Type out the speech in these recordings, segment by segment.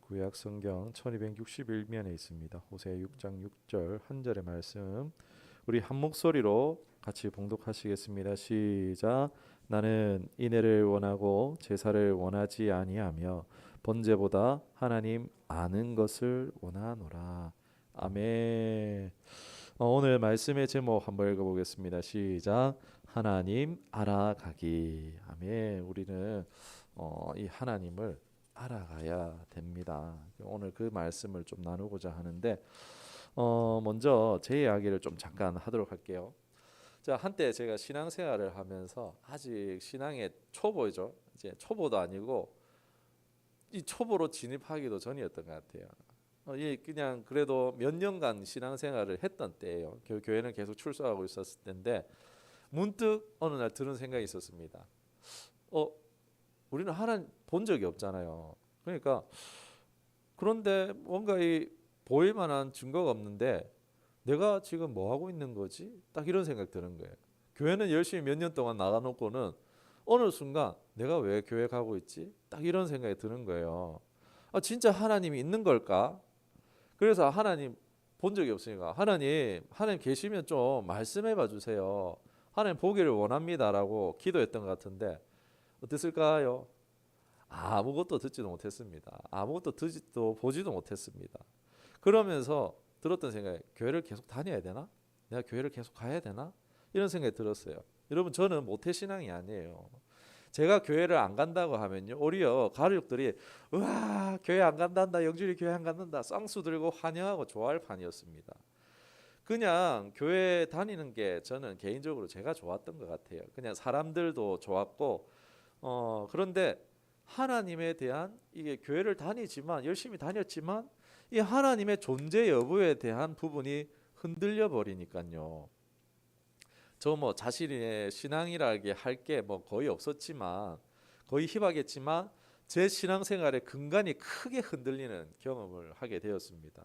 구약 성경 1261면에 있습니다. 호세아 6장 6절 한 절의 말씀 우리 한 목소리로 같이 봉독하시겠습니다. 시작. 나는 인애를 원하고 제사를 원하지 아니하며 번제보다 하나님 아는 것을 원하노라. 아멘. 오늘 말씀의 제목 한번 읽어보겠습니다. 시작. 하나님 알아가기. 아멘. 우리는 이 하나님을 알아가야 됩니다. 오늘 그 말씀을 좀 나누고자 하는데 먼저 제 이야기를 좀 잠깐 하도록 할게요. 자, 한때 제가 신앙생활을 하면서 아직 신앙의 초보죠. 이제 초보도 아니고 이 초보로 진입하기도 전이었던 것 같아요. 그냥 그래도 몇 년간 신앙생활을 했던 때예요. 교회는 계속 출석하고 있었을 때인데 문득 어느 날 드는 생각이 있었습니다. 우리는 하나님 본 적이 없잖아요. 그러니까 그런데 뭔가 이 보일 만한 증거가 없는데 내가 지금 뭐 하고 있는 거지? 딱 이런 생각 드는 거예요. 교회는 열심히 몇 년 동안 나가놓고는 어느 순간 내가 왜 교회 가고 있지? 딱 이런 생각이 드는 거예요. 진짜 하나님이 있는 걸까? 그래서 하나님 본 적이 없으니까 하나님 계시면 좀 말씀해 봐 주세요. 하나님 보기를 원합니다라고 기도했던 것 같은데 어땠을까요? 아무것도 듣지도 못했습니다. 아무것도 듣지도 보지도 못했습니다. 그러면서 들었던 생각이 교회를 계속 다녀야 되나? 내가 교회를 계속 가야 되나? 이런 생각이 들었어요. 여러분 저는 모태신앙이 아니에요. 제가 교회를 안 간다고 하면요 오히려 가족들이 우와 교회 안 간단다 영준이 교회 안 간단다 쌍수 들고 환영하고 좋아할 판이었습니다. 그냥 교회 다니는 게 저는 개인적으로 제가 좋았던 것 같아요. 그냥 사람들도 좋았고 그런데 하나님에 대한 이게 교회를 다니지만 열심히 다녔지만 이 하나님의 존재 여부에 대한 부분이 흔들려 버리니까요. 저 뭐 자신의 신앙이라게 할 게 뭐 거의 없었지만 거의 희박했지만 제 신앙생활의 근간이 크게 흔들리는 경험을 하게 되었습니다.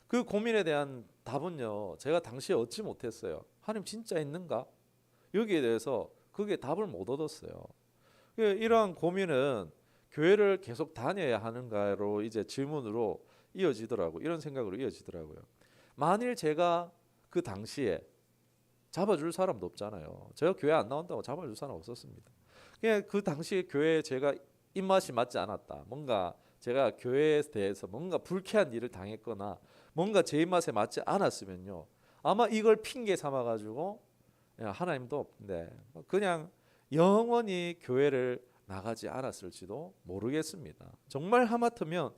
그 고민에 대한 답은요 제가 당시에 얻지 못했어요. 하나님 진짜 있는가? 여기에 대해서 그게 답을 못 얻었어요. 이러한 고민은 교회를 계속 다녀야 하는가로 이제 질문으로 이어지더라고. 이런 생각으로 이어지더라고요. 만일 제가 그 당시에 잡아줄 사람도 없잖아요. 제가 교회 안 나온다고 잡아줄 사람 없었습니다. 그냥 그 당시에 교회에 제가 입맛이 맞지 않았다. 뭔가 제가 교회에 대해서 뭔가 불쾌한 일을 당했거나 뭔가 제 입맛에 맞지 않았으면요. 아마 이걸 핑계 삼아 가지고 하나님도 없는데 그냥 영원히 교회를 나가지 않았을지도 모르겠습니다. 정말 하마터면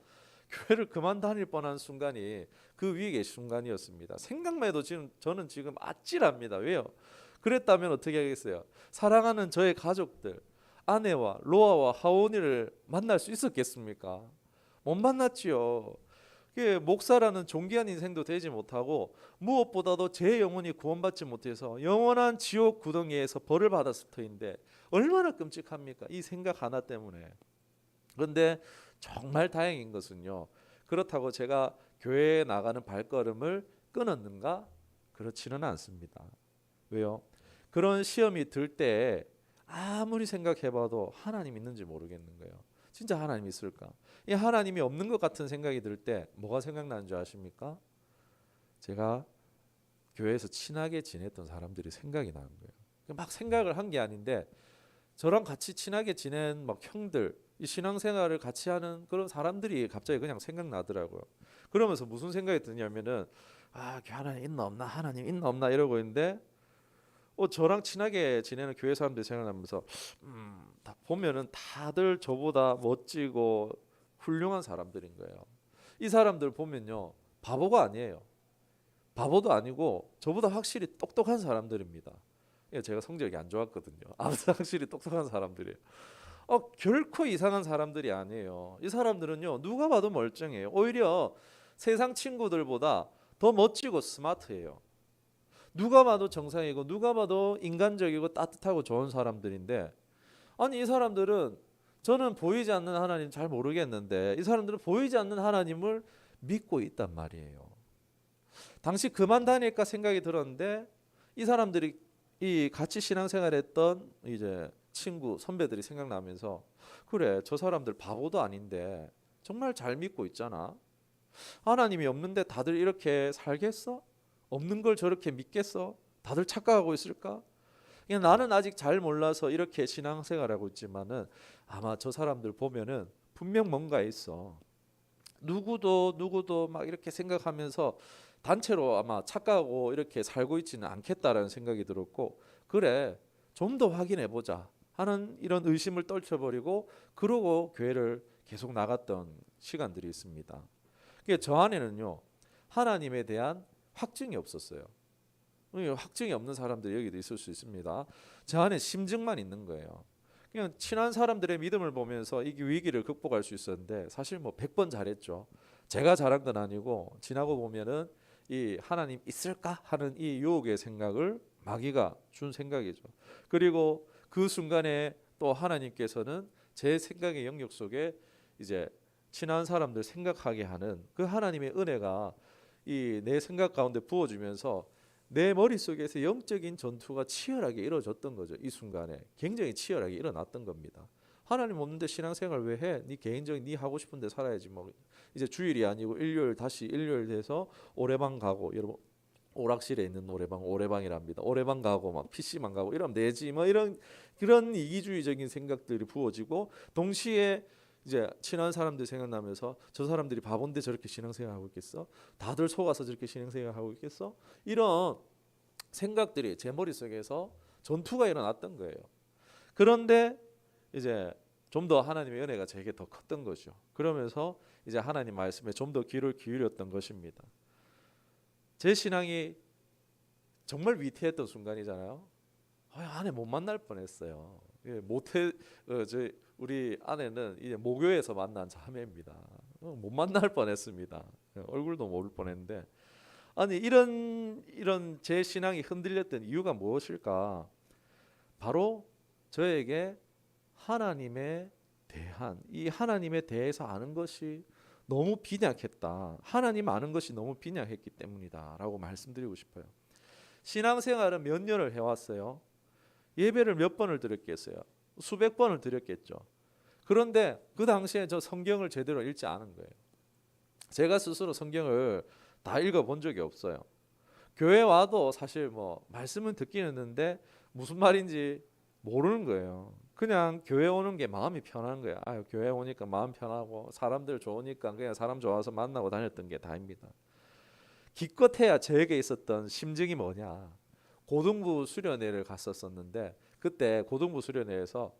교회를 그만 다닐 뻔한 순간이 그 위에 계신 순간이었습니다. 생각만 해도 저는 지금 아찔합니다. 왜요? 그랬다면 어떻게 하겠어요? 사랑하는 저의 가족들, 아내와 로아와 하온이를 만날 수 있었겠습니까? 못 만났지요. 목사라는 존귀한 인생도 되지 못하고 무엇보다도 제 영혼이 구원받지 못해서 영원한 지옥 구덩이에서 벌을 받았을 터인데 얼마나 끔찍합니까? 이 생각 하나 때문에. 그런데 정말 다행인 것은요. 그렇다고 제가 교회에 나가는 발걸음을 끊었는가? 그렇지는 않습니다. 왜요? 그런 시험이 들 때 아무리 생각해봐도 하나님 있는지 모르겠는 거예요. 진짜 하나님 있을까? 이 하나님이 없는 것 같은 생각이 들 때 뭐가 생각나는 줄 아십니까? 제가 교회에서 친하게 지냈던 사람들이 생각이 나는 거예요. 막 생각을 한 게 아닌데 저랑 같이 친하게 지낸 막 형들, 이 신앙생활을 같이 하는 그런 사람들이 갑자기 그냥 생각나더라고요. 그러면서 무슨 생각이 드냐면은 교회 하나님 있나 없나 하나님 있나 없나 이러고 있는데 저랑 친하게 지내는 교회 사람들이 생각나면서 다 보면은 다들 저보다 멋지고 훌륭한 사람들인 거예요. 이 사람들 보면요 바보가 아니에요. 바보도 아니고 저보다 확실히 똑똑한 사람들입니다. 제가 성적이 안 좋았거든요. 아무튼 확실히 똑똑한 사람들이에요. 결코 이상한 사람들이 아니에요. 이 사람들은요 누가 봐도 멀쩡해요. 오히려 세상 친구들보다 더 멋지고 스마트해요. 누가 봐도 정상이고 누가 봐도 인간적이고 따뜻하고 좋은 사람들인데 아니 이 사람들은 저는 보이지 않는 하나님 잘 모르겠는데 이 사람들은 보이지 않는 하나님을 믿고 있단 말이에요. 당시 그만 다닐까 생각이 들었는데 이 사람들이 이 같이 신앙생활했던 이제 친구 선배들이 생각나면서 그래 저 사람들 바보도 아닌데 정말 잘 믿고 있잖아. 하나님이 없는데 다들 이렇게 살겠어? 없는 걸 저렇게 믿겠어? 다들 착각하고 있을까? 그냥 나는 아직 잘 몰라서 이렇게 신앙생활하고 있지만은 아마 저 사람들 보면은 분명 뭔가 있어. 누구도 막 이렇게 생각하면서 단체로 아마 착각하고 이렇게 살고 있지는 않겠다라는 생각이 들었고, 그래 좀 더 확인해 보자 하는 이런 의심을 떨쳐버리고 그러고 교회를 계속 나갔던 시간들이 있습니다. 그게 저 안에는요 하나님에 대한 확증이 없었어요. 확증이 없는 사람들이 여기도 있을 수 있습니다. 저 안에 심증만 있는 거예요. 그냥 친한 사람들의 믿음을 보면서 이 위기를 극복할 수 있었는데 사실 뭐 100번 잘했죠. 제가 잘한 건 아니고 지나고 보면은 이 하나님 있을까 하는 이 유혹의 생각을 마귀가 준 생각이죠. 그리고 그 순간에 또 하나님께서는 제 생각의 영역 속에 이제 친한 사람들 생각하게 하는 그 하나님의 은혜가 이 내 생각 가운데 부어주면서 내 머릿속에서 영적인 전투가 치열하게 이루어졌던 거죠. 이 순간에 굉장히 치열하게 일어났던 겁니다. 하나님 없는데 신앙생활 왜 해? 네 개인적인 네 하고 싶은 데 살아야지. 뭐 이제 주일이 아니고 일요일 다시 일요일 돼서 노래방 가고, 여러분 오락실에 있는 오래방이랍니다. 오래방 가고 막 PC방 가고 이러면 되지. 뭐 이런 그런 이기주의적인 생각들이 부어지고 동시에 이제 친한 사람들 생각나면서 저 사람들이 바본데 저렇게 신앙생활하고 있겠어? 다들 속아서 저렇게 신앙생활하고 있겠어? 이런 생각들이 제 머릿속에서 전투가 일어났던 거예요. 그런데 이제 좀 더 하나님의 은혜가 제게 더 컸던 거죠. 그러면서 이제 하나님 말씀에 좀 더 귀를 기울였던 것입니다. 제 신앙이 정말 위태했던 순간이잖아요. 아내 못 만날 뻔했어요. 모태 우리 아내는 이제 모교에서 만난 자매입니다. 못 만날 뻔했습니다. 얼굴도 모를 뻔했는데 아니 이런 제 신앙이 흔들렸던 이유가 무엇일까? 바로 저에게 하나님에 대한 이 하나님에 대해서 아는 것이 너무 빈약했다. 하나님 아는 것이 너무 빈약했기 때문이다라고 말씀드리고 싶어요. 신앙생활은 몇 년을 해왔어요. 예배를 몇 번을 드렸겠어요? 수백 번을 드렸겠죠. 그런데 그 당시에 저 성경을 제대로 읽지 않은 거예요. 제가 스스로 성경을 다 읽어본 적이 없어요. 교회 와도 사실 뭐 말씀은 듣긴 했는데 무슨 말인지 모르는 거예요. 그냥 교회 오는 게 마음이 편한 거야. 교회 오니까 마음 편하고 사람들 좋으니까 그냥 사람 좋아서 만나고 다녔던 게 다입니다. 기껏해야 저에게 있었던 심증이 뭐냐. 고등부 수련회를 갔었었는데 그때 고등부 수련회에서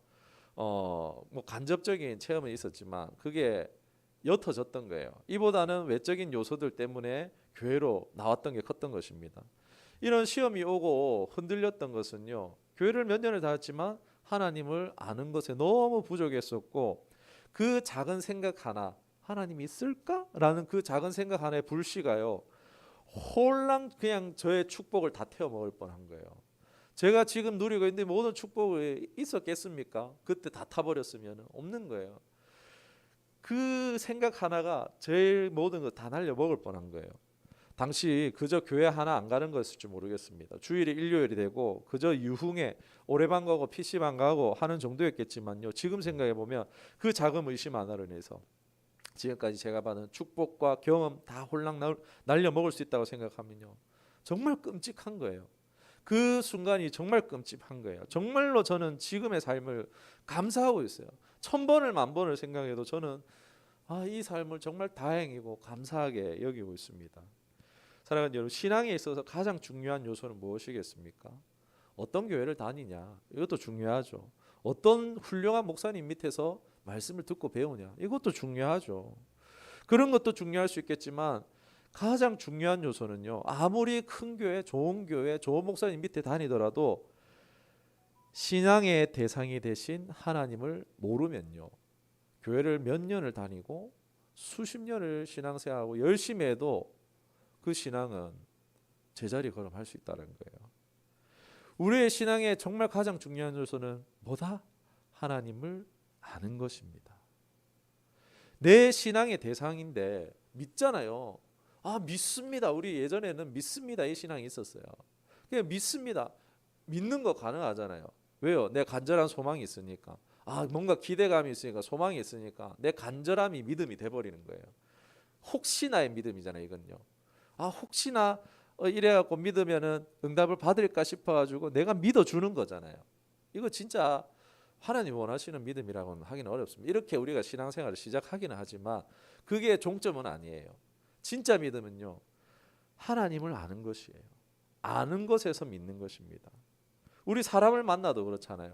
뭐 간접적인 체험은 있었지만 그게 옅어졌던 거예요. 이보다는 외적인 요소들 때문에 교회로 나왔던 게 컸던 것입니다. 이런 시험이 오고 흔들렸던 것은요. 교회를 몇 년을 다녔지만 하나님을 아는 것에 너무 부족했었고 그 작은 생각 하나, 하나님이 있을까라는 그 작은 생각 하나의 불씨가요. 홀랑 그냥 저의 축복을 다 태워 먹을 뻔한 거예요. 제가 지금 누리고 있는 모든 축복이 있었겠습니까? 그때 다 타버렸으면 없는 거예요. 그 생각 하나가 제 모든 거 다 날려 먹을 뻔한 거예요. 당시 그저 교회 하나 안 가는 거였을지 모르겠습니다. 주일이 일요일이 되고 그저 유흥에 오래방 가고 PC방 가고 하는 정도였겠지만요. 지금 생각해 보면 그 작은 의심 하나로 인해서 지금까지 제가 받은 축복과 경험 다 홀랑 날려 먹을 수 있다고 생각하면요. 정말 끔찍한 거예요. 그 순간이 정말 끔찍한 거예요. 정말로 저는 지금의 삶을 감사하고 있어요. 1000번을 10,000번을 생각해도 저는 이 삶을 정말 다행이고 감사하게 여기고 있습니다. 사랑하는 여러분, 신앙에 있어서 가장 중요한 요소는 무엇이겠습니까? 어떤 교회를 다니냐, 이것도 중요하죠. 어떤 훌륭한 목사님 밑에서 말씀을 듣고 배우냐, 이것도 중요하죠. 그런 것도 중요할 수 있겠지만 가장 중요한 요소는요. 아무리 큰 교회, 좋은 목사님 밑에 다니더라도 신앙의 대상이 되신 하나님을 모르면요. 교회를 몇 년을 다니고 수십 년을 신앙생활하고 열심히 해도 그 신앙은 제자리 걸음할 수 있다는 거예요. 우리의 신앙의 정말 가장 중요한 요소는 뭐다? 하나님을 아는 것입니다. 내 신앙의 대상인데 믿잖아요. 믿습니다. 우리 예전에는 믿습니다. 이 신앙이 있었어요. 그냥 믿습니다. 믿는 거 가능하잖아요. 왜요? 내 간절한 소망이 있으니까. 뭔가 기대감이 있으니까 소망이 있으니까 내 간절함이 믿음이 돼버리는 거예요. 혹시나의 믿음이잖아요, 이건요. 혹시나 이래갖고 믿으면은 응답을 받을까 싶어가지고 내가 믿어주는 거잖아요. 이거 진짜 하나님 원하시는 믿음이라고는 하기는 어렵습니다. 이렇게 우리가 신앙생활을 시작하기는 하지만 그게 종점은 아니에요. 진짜 믿음은요, 하나님을 아는 것이에요. 아는 것에서 믿는 것입니다. 우리 사람을 만나도 그렇잖아요.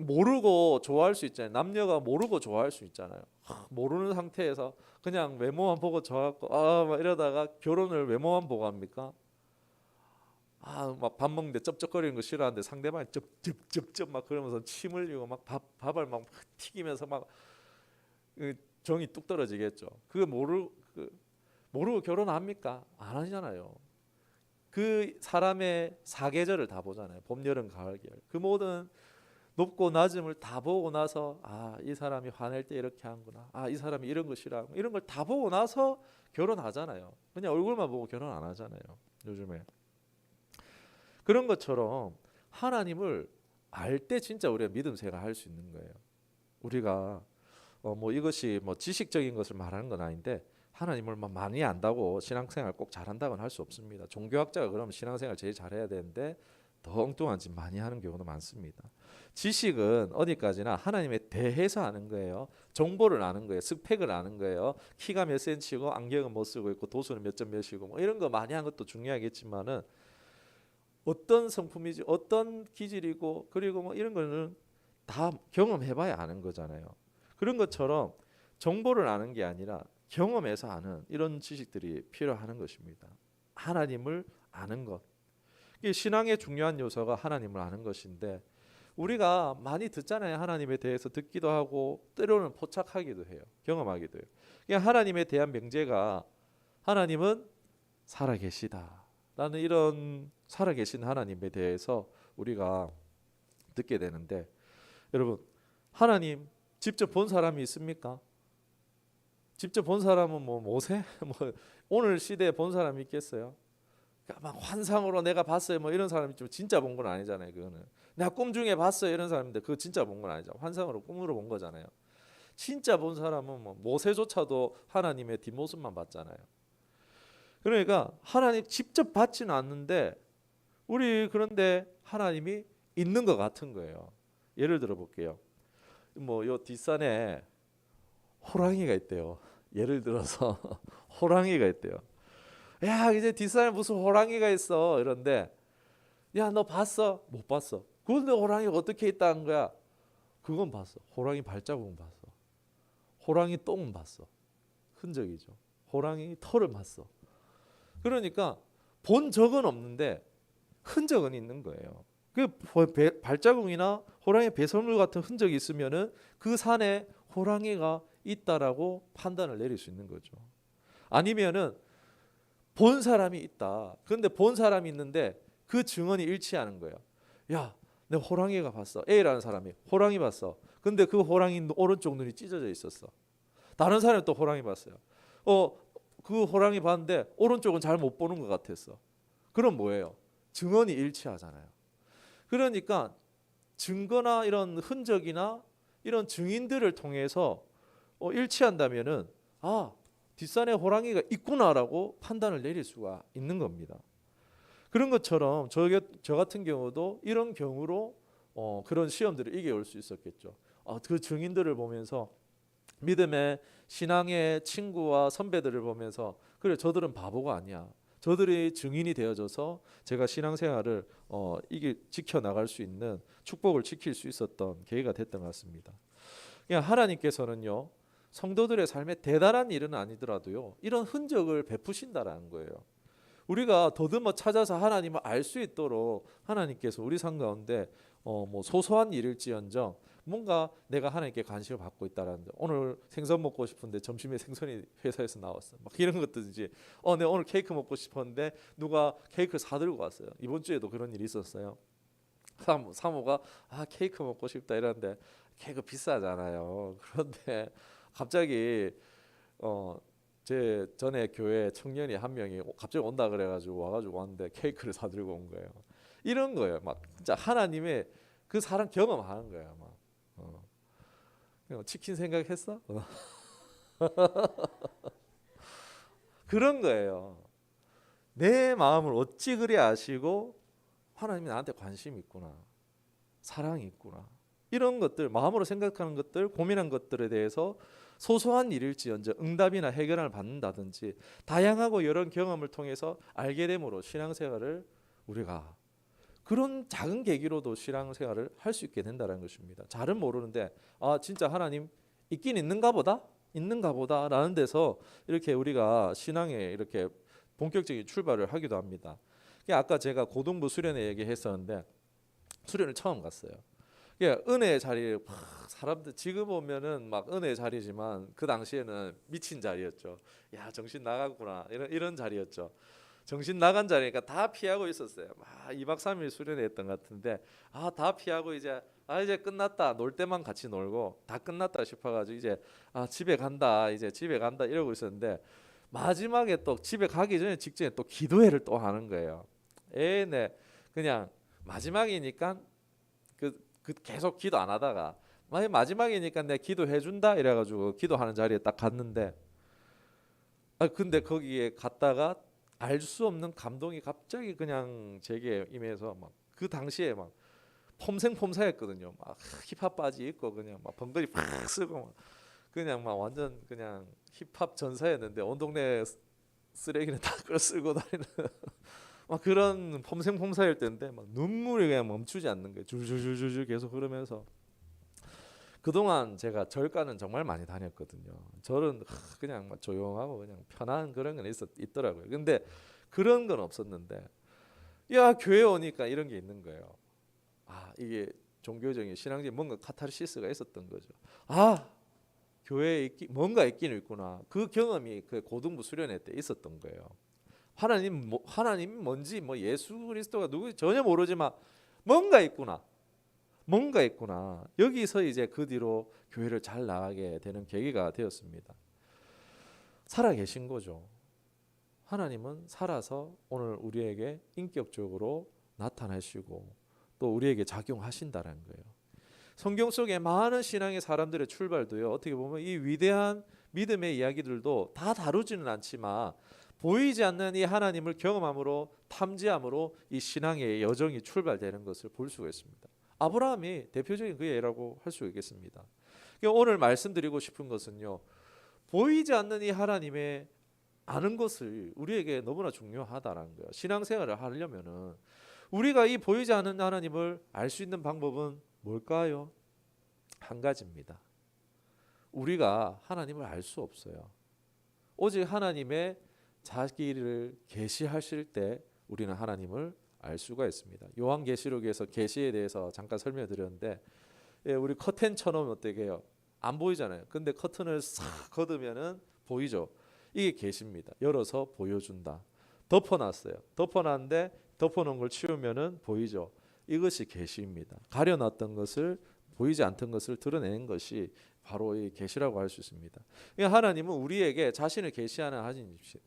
모르고 좋아할 수 있잖아요. 남녀가 모르고 좋아할 수 있잖아요. 모르는 상태에서 그냥 외모만 보고 좋아하고 막 이러다가 결혼을 외모만 보고 합니까? 막 밥 먹는데 쩝쩝거리는 거 싫어하는데 상대방이 쩝쩝쩝쩝 막 그러면서 침 흘리고 막 밥을 막 튀기면서 막 정이 뚝 떨어지겠죠. 그거 모르고 결혼합니까? 안 하잖아요. 그 사람의 사계절을 다 보잖아요. 봄, 여름, 가을, 겨울. 그 모든 높고 낮음을 다 보고 나서 이 사람이 화낼 때 이렇게 하는구나. 이 사람이 이런 거 싫어하고 이런 걸 다 보고 나서 결혼하잖아요. 그냥 얼굴만 보고 결혼 안 하잖아요. 요즘에. 그런 것처럼 하나님을 알 때 진짜 우리가 믿음 생활할 수 있는 거예요. 우리가 뭐 이것이 뭐 지식적인 것을 말하는 건 아닌데 하나님을 많이 안다고 신앙생활 꼭 잘한다고는 할 수 없습니다. 종교학자가 그러면 신앙생활 제일 잘해야 되는데 더 엉뚱한 짓 많이 하는 경우도 많습니다. 지식은 어디까지나 하나님에 대해서 아는 거예요. 정보를 아는 거예요. 스펙을 아는 거예요. 키가 몇 센치고 안경은 못 쓰고 있고 도수는 몇 점 몇이고 뭐 이런 거 많이 한 것도 중요하겠지만은 어떤 성품이지 어떤 기질이고 그리고 뭐 이런 거는 다 경험해봐야 아는 거잖아요. 그런 것처럼 정보를 아는 게 아니라 경험에서 아는 이런 지식들이 필요한 것입니다. 하나님을 아는 것. 이게 신앙의 중요한 요소가 하나님을 아는 것인데 우리가 많이 듣잖아요. 하나님에 대해서 듣기도 하고 때로는 포착하기도 해요. 경험하기도 해요. 그냥 하나님에 대한 명제가 하나님은 살아계시다라는 이런 살아계신 하나님에 대해서 우리가 듣게 되는데 여러분 하나님 직접 본 사람이 있습니까? 직접 본 사람은 뭐 모세? 뭐 오늘 시대에 본 사람이 있겠어요? 막 환상으로 내가 봤어요 뭐 이런 사람이 좀 진짜 본 건 아니잖아요. 그거는 내가 꿈 중에 봤어요 이런 사람인데 그거 진짜 본 건 아니죠. 환상으로 꿈으로 본 거잖아요. 진짜 본 사람은 뭐 모세조차도 하나님의 뒷모습만 봤잖아요. 그러니까 하나님 직접 봤지는 않는데 우리 그런데 하나님이 있는 것 같은 거예요. 예를 들어 볼게요. 뭐 요 뒷산에 호랑이가 있대요. 예를 들어서 호랑이가 있대요. 야 이제 뒷산에 무슨 호랑이가 있어 이런데 야 너 봤어? 못 봤어. 그런데 호랑이가 어떻게 있다는 거야? 그건 봤어. 호랑이 발자국은 봤어. 호랑이 똥은 봤어. 흔적이죠. 호랑이 털을 봤어. 그러니까 본 적은 없는데 흔적은 있는 거예요. 그 발자국이나 호랑이 배설물 같은 흔적이 있으면은 그 산에 호랑이가 있다라고 판단을 내릴 수 있는 거죠. 아니면은 본 사람이 있다. 그런데 본 사람이 있는데 그 증언이 일치하는 거예요. 야, 내가 호랑이가 봤어. A라는 사람이 호랑이 봤어. 근데 그 호랑이 오른쪽 눈이 찢어져 있었어. 다른 사람이 또 호랑이 봤어요. 그 호랑이 봤는데 오른쪽은 잘 못 보는 것 같았어. 그럼 뭐예요? 증언이 일치하잖아요. 그러니까 증거나 이런 흔적이나 이런 증인들을 통해서 일치한다면은 뒷산에 호랑이가 있구나라고 판단을 내릴 수가 있는 겁니다. 그런 것처럼 저 같은 경우도 이런 경우로 그런 시험들을 이겨올 수 있었겠죠. 그 증인들을 보면서 믿음의 신앙의 친구와 선배들을 보면서 그래 저들은 바보가 아니야. 저들이 증인이 되어줘서 제가 신앙생활을 이게 지켜나갈 수 있는 축복을 지킬 수 있었던 계기가 됐던 것 같습니다. 그냥 하나님께서는요 성도들의 삶에 대단한 일은 아니더라도요 이런 흔적을 베푸신다라는 거예요. 우리가 더듬어 찾아서 하나님을 알 수 있도록 하나님께서 우리 삶 가운데 뭐 소소한 일일지언정 뭔가 내가 하나님께 관심을 받고 있다라는 데 오늘 생선 먹고 싶은데 점심에 생선이 회사에서 나왔어 막 이런 것들이지 내가 오늘 케이크 먹고 싶었는데 누가 케이크를 사들고 왔어요. 이번 주에도 그런 일이 있었어요. 사모가 케이크 먹고 싶다 이러는데 케이크 비싸잖아요. 그런데 갑자기 제 전에 교회 청년이 한 명이 갑자기 온다 그래가지고 와가지고 왔는데 케이크를 사들고 온 거예요. 이런 거예요. 막 진짜 하나님의 그 사람 경험하는 거예요. 막 치킨 생각했어? 그런 거예요. 내 마음을 어찌 그리 아시고 하나님이 나한테 관심이 있구나, 사랑이 있구나, 이런 것들, 마음으로 생각하는 것들, 고민한 것들에 대해서 소소한 일일지언정 응답이나 해결을 받는다든지 다양하고 여러 경험을 통해서 알게 됨으로 신앙생활을 우리가 그런 작은 계기로도 신앙생활을 할 수 있게 된다는 것입니다. 잘은 모르는데 진짜 하나님 있긴 있는가 보다라는 데서 이렇게 우리가 신앙에 이렇게 본격적인 출발을 하기도 합니다. 아까 제가 고등부 수련회 얘기했었는데 수련을 처음 갔어요. 은혜의 자리에 사람들 지금 보면은 막 은혜의 자리지만 그 당시에는 미친 자리였죠. 야, 정신 나갔구나, 이런 자리였죠. 정신 나간 자리니까 다 피하고 있었어요. 막 2박 3일 수련회 했던 것 같은데 다 피하고 이제 끝났다, 놀 때만 같이 놀고 다 끝났다 싶어가지고 이제 집에 간다, 이제 집에 간다 이러고 있었는데 마지막에 또 집에 가기 전에 직전에 또 기도회를 또 하는 거예요. 네, 그냥 마지막이니까 그 계속 기도 안 하다가 마지막이니까 내가 기도해 준다 이래가지고 기도하는 자리에 딱 갔는데 근데 거기에 갔다가 알 수 없는 감동이 갑자기 그냥 제게 임해서 막 그 당시에 막 폼생폼사였거든요. 막 힙합 바지 입고 그냥 막 번거리 팍 쓰고 막 그냥 막 완전 그냥 힙합 전사였는데 온 동네 쓰레기는 다 끌어 쓰고 다니는 막 그런 폼생폼사일 때인데 막 눈물이 그냥 멈추지 않는 거예요. 줄줄줄줄 계속 흐르면서. 그동안 제가 절가는 정말 많이 다녔거든요. 절은 그냥 막 조용하고 그냥 편한 그런 건 있더라고요. 근데 그런 건 없었는데 교회 오니까 이런 게 있는 거예요. 이게 종교적인 신앙적인 뭔가 카타르시스가 있었던 거죠. 교회에 뭔가 있긴 있구나. 그 경험이 그 고등부 수련회 때 있었던 거예요. 하나님 뭔지 예수 그리스도가 누구지 전혀 모르지만 뭔가 있구나. 여기서 이제 그 뒤로 교회를 잘 나가게 되는 계기가 되었습니다. 살아 계신 거죠. 하나님은 살아서 오늘 우리에게 인격적으로 나타나시고 또 우리에게 작용하신다는 거예요. 성경 속에 많은 신앙의 사람들의 출발도요, 어떻게 보면 이 위대한 믿음의 이야기들도 다 다루지는 않지만 보이지 않는 이 하나님을 경험함으로 탐지함으로 이 신앙의 여정이 출발되는 것을 볼 수가 있습니다. 아브라함이 대표적인 그 예라고 할 수 있겠습니다. 오늘 말씀드리고 싶은 것은요, 보이지 않는 이 하나님의 아는 것을 우리에게 너무나 중요하다는 거예요. 신앙생활을 하려면은 우리가 이 보이지 않는 하나님을 알 수 있는 방법은 뭘까요? 한 가지입니다. 우리가 하나님을 알 수 없어요. 오직 하나님의 자기를 계시하실 때 우리는 하나님을 알 수가 있습니다. 요한계시록에서 계시에 대해서 잠깐 설명드렸는데 우리 커튼처럼 어떻게 해요? 안 보이잖아요. 근데 커튼을 싹 걷으면은 보이죠. 이게 계시입니다. 열어서 보여준다. 덮어놨어요. 덮어놨는데 덮어놓은 걸 치우면은 보이죠. 이것이 계시입니다. 가려놨던 것을, 보이지 않던 것을 드러내는 것이 바로 이 계시라고 할 수 있습니다. 하나님은 우리에게 자신을 계시하는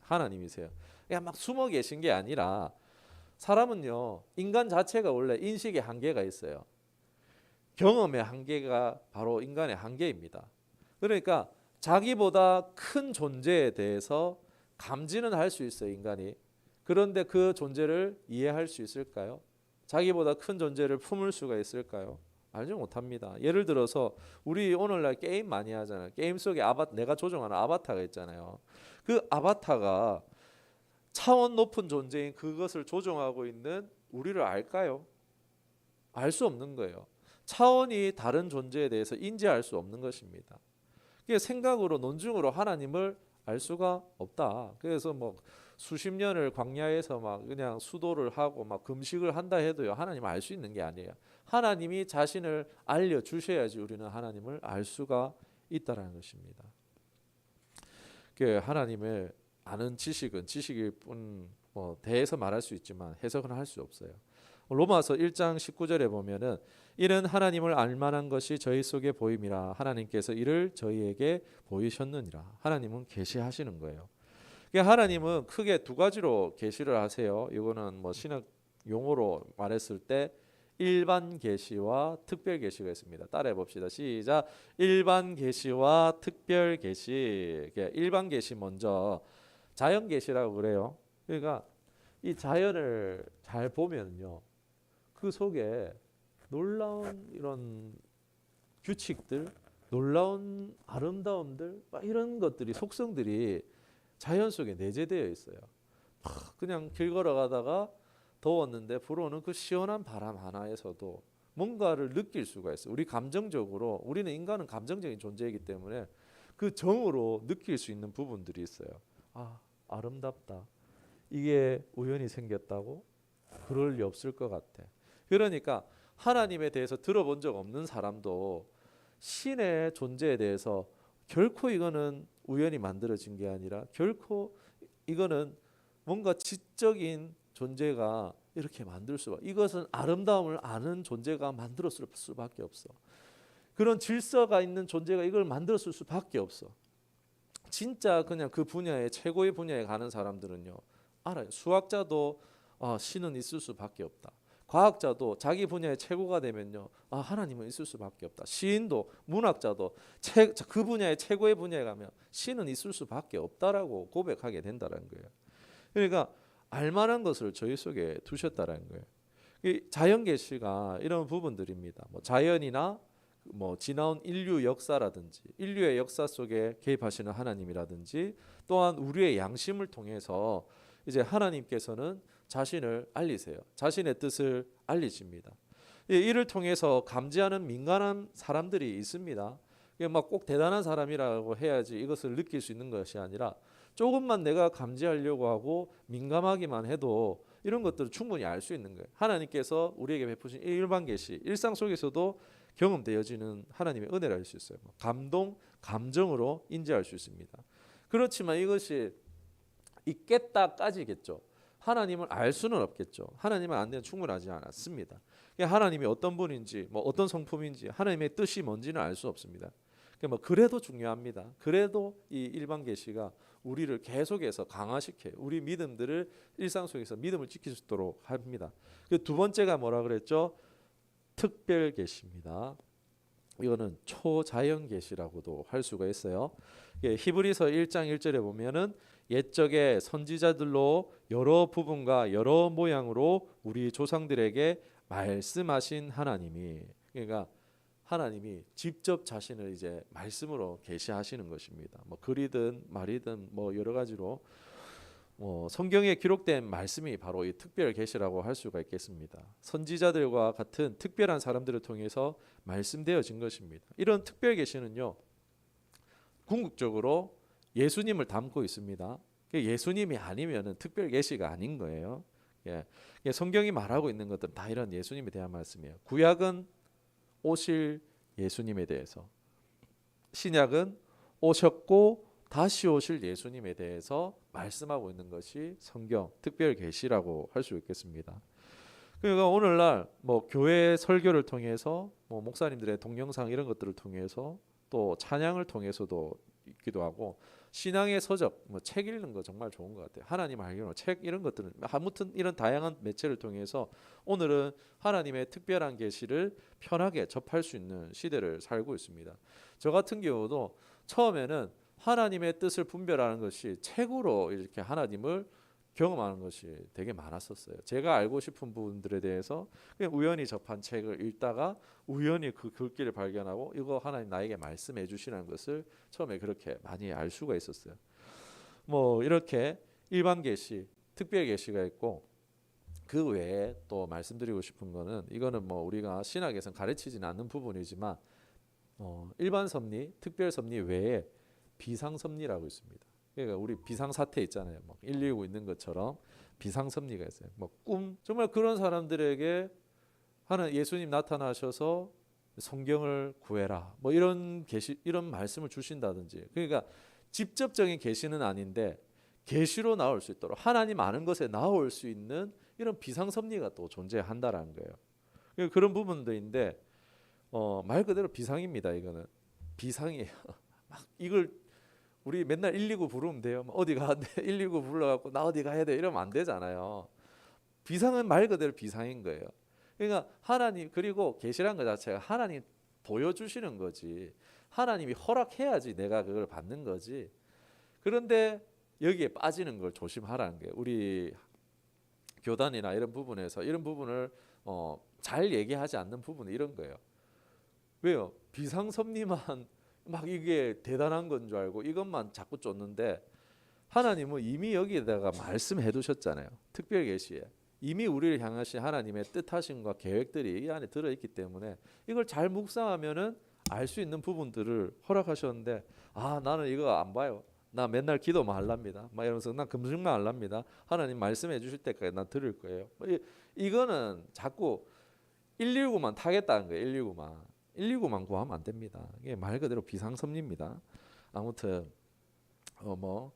하나님이세요. 그냥 막 숨어 계신 게 아니라, 사람은요, 인간 자체가 원래 인식의 한계가 있어요. 경험의 한계가 바로 인간의 한계입니다. 그러니까 자기보다 큰 존재에 대해서 감지는 할 수 있어요, 인간이. 그런데 그 존재를 이해할 수 있을까요? 자기보다 큰 존재를 품을 수가 있을까요? 알지 못합니다. 예를 들어서 우리 오늘날 게임 많이 하잖아요. 게임 속에 내가 조종하는 아바타가 있잖아요. 그 아바타가 차원 높은 존재인 그것을 조종하고 있는 우리를 알까요? 알 수 없는 거예요. 차원이 다른 존재에 대해서 인지할 수 없는 것입니다. 생각으로, 논증으로 하나님을 알 수가 없다. 그래서 수십 년을 광야에서 막 그냥 수도를 하고 막 금식을 한다 해도요, 하나님을 알 수 있는 게 아니에요. 하나님이 자신을 알려 주셔야지 우리는 하나님을 알 수가 있다라는 것입니다. 하나님을 아는 지식은 지식일 뿐, 대해서 말할 수 있지만 해석은 할 수 없어요. 로마서 1장 19절에 보면은 이는 하나님을 알만한 것이 저희 속에 보임이라 하나님께서 이를 저희에게 보이셨느니라. 하나님은 계시하시는 거예요. 하나님은 크게 두 가지로 계시를 하세요. 이거는 신학 용어로 말했을 때 일반 계시와 특별 계시가 있습니다. 따라해 봅시다. 시작. 일반 계시와 특별 계시. 일반 계시 먼저 자연 계시라고 그래요. 그러니까 이 자연을 잘 보면요. 그 속에 놀라운 이런 규칙들, 놀라운 아름다움들, 막 이런 것들이 속성들이 자연 속에 내재되어 있어요. 그냥 길 걸어가다가 더웠는데 불어오는 그 시원한 바람 하나에서도 뭔가를 느낄 수가 있어요. 우리 감정적으로 우리는 인간은 감정적인 존재이기 때문에 그 정으로 느낄 수 있는 부분들이 있어요. 아, 아름답다. 이게 우연히 생겼다고? 그럴 리 없을 것 같아. 그러니까 하나님에 대해서 들어본 적 없는 사람도 신의 존재에 대해서 결코 이거는 우연히 만들어진 게 아니라 결코 이거는 뭔가 지적인 존재가 이렇게 만들 수가, 이것은 아름다움을 아는 존재가 만들었을 수밖에 없어. 그런 질서가 있는 존재가 이걸 만들었을 수밖에 없어. 진짜 그냥 그 분야의 최고의 분야에 가는 사람들은요 알아요. 수학자도 신은 있을 수밖에 없다. 과학자도 자기 분야의 최고가 되면요 하나님은 있을 수밖에 없다. 시인도 문학자도 그 분야의 최고의 분야에 가면 신은 있을 수밖에 없다라고 고백하게 된다는 거예요. 그러니까 알만한 것을 저희 속에 두셨다는 거예요. 이 자연 계시가 이런 부분들입니다. 뭐 자연이나 뭐 지나온 인류 역사라든지 인류의 역사 속에 개입하시는 하나님이라든지 또한 우리의 양심을 통해서 이제 하나님께서는 자신을 알리세요. 자신의 뜻을 알리십니다. 이를 통해서 감지하는 민감한 사람들이 있습니다. 막 꼭 대단한 사람이라고 해야지 이것을 느낄 수 있는 것이 아니라 조금만 내가 감지하려고 하고 민감하기만 해도 이런 것들을 충분히 알 수 있는 거예요. 하나님께서 우리에게 베푸신 일반 계시, 일상 속에서도 경험되어지는 하나님의 은혜를 알 수 있어요. 감동, 감정으로 인지할 수 있습니다. 그렇지만 이것이 있겠다까지겠죠. 하나님을 알 수는 없겠죠. 하나님은 안 되면 충분하지 않았습니다. 하나님이 어떤 분인지, 뭐 어떤 성품인지, 하나님의 뜻이 뭔지는 알 수 없습니다. 그래도 중요합니다. 그래도 이 일반 계시가 우리를 계속해서 강화시켜요. 우리 믿음들을 일상 속에서 믿음을 지킬 수 있도록 합니다. 두 번째가 뭐라 그랬죠? 특별 계시입니다. 이거는 초자연 계시라고도 할 수가 있어요. 히브리서 1장 1절에 보면은 옛적의 선지자들로 여러 부분과 여러 모양으로 우리 조상들에게 말씀하신 하나님이, 그러니까 하나님이 직접 자신을 이제 말씀으로 계시하시는 것입니다. 뭐 글이든 말이든 뭐 여러 가지로 성경에 기록된 말씀이 바로 이 특별 계시라고 할 수가 있겠습니다. 선지자들과 같은 특별한 사람들을 통해서 말씀되어진 것입니다. 이런 특별 계시는요 궁극적으로 예수님을 담고 있습니다. 예수님이 아니면은 특별 계시가 아닌 거예요. 성경이 말하고 있는 것들은 다 이런 예수님에 대한 말씀이에요. 구약은 오실 예수님에 대해서, 신약은 오셨고 다시 오실 예수님에 대해서 말씀하고 있는 것이 성경 특별 계시라고 할 수 있겠습니다. 그러니까 오늘날 뭐 교회 설교를 통해서 뭐 목사님들의 동영상 이런 것들을 통해서 또 찬양을 통해서도 있기도 하고 신앙의 서적, 뭐 책 읽는 거 정말 좋은 것 같아요. 하나님 알기로 책 이런 것들은 아무튼 이런 다양한 매체를 통해서 오늘은 하나님의 특별한 계시를 편하게 접할 수 있는 시대를 살고 있습니다. 저 같은 경우도 처음에는 하나님의 뜻을 분별하는 것이 책으로 이렇게 하나님을 경험하는 것이 되게 많았었어요. 제가 알고 싶은 부분들에 대해서 그냥 우연히 접한 책을 읽다가 우연히 그 글귀를 발견하고 이거 하나님 나에게 말씀해 주시는 것을 처음에 그렇게 많이 알 수가 있었어요. 뭐 이렇게 일반 계시, 특별 계시가 있고 그 외에 또 말씀드리고 싶은 거는 이거는 뭐 우리가 신학에서는 가르치지는 않는 부분이지만 일반 섭리, 특별 섭리 외에 비상 섭리라고 있습니다. 그러니까 우리 비상 사태 있잖아요. 막 119 있는 것처럼 비상 섭리가 있어요. 뭐 꿈 정말 그런 사람들에게 하는 예수님 나타나셔서 성경을 구해라. 뭐 이런 계시 이런 말씀을 주신다든지. 그러니까 직접적인 계시는 아닌데 계시로 나올 수 있도록 하나님 아는 것에 나올 수 있는 이런 비상 섭리가 또 존재한다라는 거예요. 그러니까 그런 부분들인데 말 그대로 비상입니다. 이거는 비상이에요. 막 이걸 우리 맨날 119 부르면 돼요. 어디 가야 돼? 119 불러갖고 나 어디 가야 돼? 이러면 안 되잖아요. 비상은 말 그대로 비상인 거예요. 그러니까 하나님, 그리고 계시란 것 자체가 하나님 보여주시는 거지. 하나님이 허락해야지 내가 그걸 받는 거지. 그런데 여기에 빠지는 걸 조심하라는 거예요. 우리 교단이나 이런 부분에서 이런 부분을 잘 얘기하지 않는 부분이 이런 거예요. 왜요? 비상섭리만 막 이게 대단한 건 줄 알고 이것만 자꾸 쫓는데, 하나님은 이미 여기에다가 말씀해 두셨잖아요. 특별 계시에 이미 우리를 향하신 하나님의 뜻하심과 계획들이 이 안에 들어있기 때문에 이걸 잘 묵상하면은 알 수 있는 부분들을 허락하셨는데, 아 나는 이거 안 봐요. 나 맨날 기도만 할랍니다. 막 이러면서 난 금식만 할랍니다. 하나님 말씀해 주실 때까지 난 들을 거예요. 이거는 자꾸 119만 타겠다는 거예요. 119만 구하면 안 됩니다. 이게 말 그대로 비상섭리입니다. 아무튼 뭐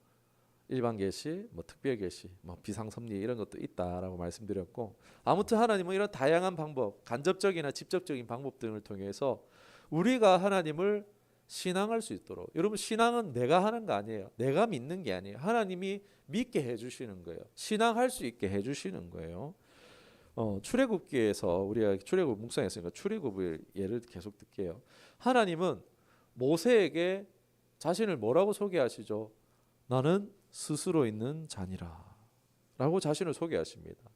일반 계시, 뭐 특별 계시, 뭐 비상섭리 이런 것도 있다라고 말씀드렸고, 아무튼 하나님은 이런 다양한 방법, 간접적이나 직접적인 방법 등을 통해서 우리가 하나님을 신앙할 수 있도록, 여러분 신앙은 내가 하는 거 아니에요. 내가 믿는 게 아니에요. 하나님이 믿게 해주시는 거예요. 신앙할 수 있게 해주시는 거예요. 출애굽기에서 우리가 출애굽 묵상했으니까 출애굽의 예를 계속 들게요. 하나님은 모세에게 자신을 뭐라고 소개하시죠? 나는 스스로 있는 자니라 라고 자신을 소개하십니다.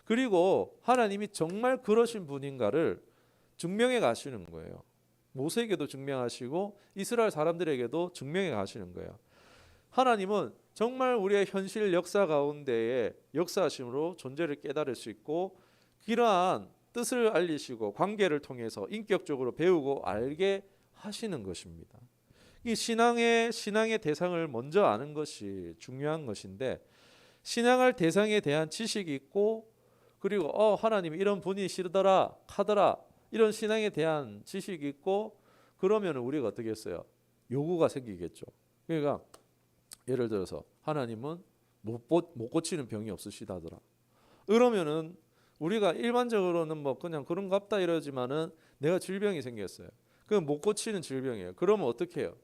그리고 하나님이 정말 그러신 분인가를 증명해 가시는 거예요. 모세에게도 증명하시고 이스라엘 사람들에게도 증명해 가시는 거예요. 하나님은 정말 우리의 현실 역사 가운데에 역사하심으로 존재를 깨달을 수 있고, 이러한 뜻을 알리시고 관계를 통해서 인격적으로 배우고 알게 하시는 것입니다. 이 신앙의 대상을 먼저 아는 것이 중요한 것인데, 신앙할 대상에 대한 지식이 있고, 그리고 하나님이 이런 분이시더라 하더라 이런 신앙에 대한 지식이 있고, 그러면 우리가 어떻게 했어요? 요구가 생기겠죠. 그러니까 예를 들어서 하나님은 못 고치는 병이 없으시다더라. 그러면은 우리가 일반적으로는 뭐 그냥 그런갑다 이러지만은 내가 질병이 생겼어요. 그건 못 고치는 질병이에요. 그러면 어떻게 해요?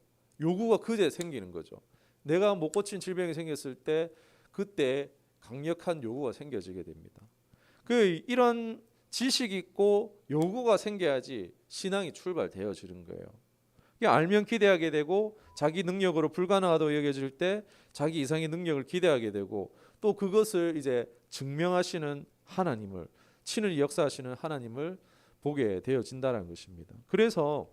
요구가 그제 생기는 거죠. 내가 못 고친 질병이 생겼을 때 그때 강력한 요구가 생겨지게 됩니다. 이런 지식이 있고 요구가 생겨야지 신앙이 출발되어지는 거예요. 알면 기대하게 되고, 자기 능력으로 불가능하다고 여겨질 때 자기 이상의 능력을 기대하게 되고, 또 그것을 이제 증명하시는 하나님을, 친히 역사하시는 하나님을 보게 되어진다는 것입니다. 그래서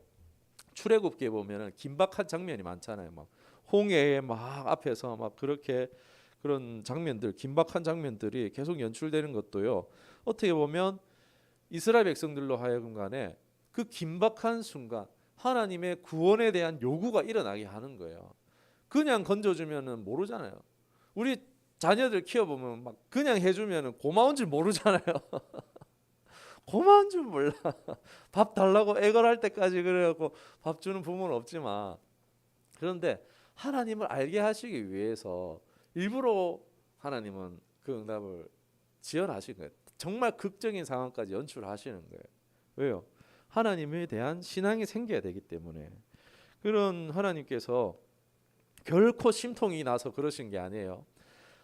출애굽기에 보면은 긴박한 장면이 많잖아요. 막 홍해에 막 앞에서 막 그렇게 그런 장면들, 긴박한 장면들이 계속 연출되는 것도요. 어떻게 보면 이스라엘 백성들로 하여금 간에 그 긴박한 순간 하나님의 구원에 대한 요구가 일어나게 하는 거예요. 그냥 건져주면은 모르잖아요. 우리 자녀들 키워보면 막 그냥 해주면은 고마운 줄 모르잖아요. 고마운 줄 몰라. 밥 달라고 애걸할 때까지 그래갖고 밥 주는 부모는 없지만, 그런데 하나님을 알게 하시기 위해서 일부러 하나님은 그 응답을 지연하신 거예요. 정말 극적인 상황까지 연출하시는 거예요. 왜요? 하나님에 대한 신앙이 생겨야 되기 때문에. 그런 하나님께서 결코 심통이 나서 그러신 게 아니에요.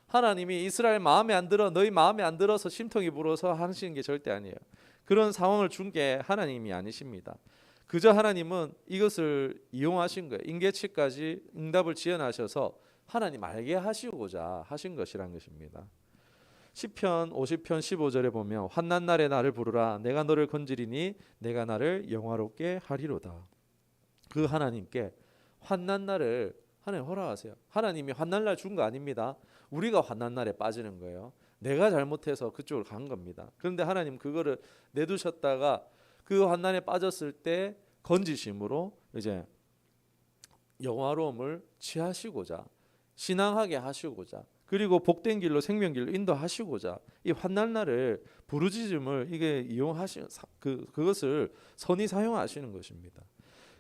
하나님이 이스라엘 마음에 안 들어, 너희 마음에 안 들어서 심통이 불어서 하시는 게 절대 아니에요. 그런 상황을 준 게 하나님이 아니십니다. 그저 하나님은 이것을 이용하신 거예요. 인계치까지 응답을 지연하셔서 하나님 알게 하시고자 하신 것이란 것입니다. 시편 50편 15절에 보면 환난 날에 나를 부르라 내가 너를 건지리니 내가 나를 영화롭게 하리로다. 그 하나님께 환난 날을 하나님 허락하세요. 하나님이 환난 날 준 거 아닙니다. 우리가 환난 날에 빠지는 거예요. 내가 잘못해서 그쪽으로 간 겁니다. 그런데 하나님 그거를 내두셨다가 그 환난에 빠졌을 때 건지심으로 이제 영화로움을 취하시고자, 신앙하게 하시고자, 그리고 복된 길로 생명길로 인도하시고자 이 환난 날을, 부르짖음을 이게 그것을 선히 사용하시는 것입니다.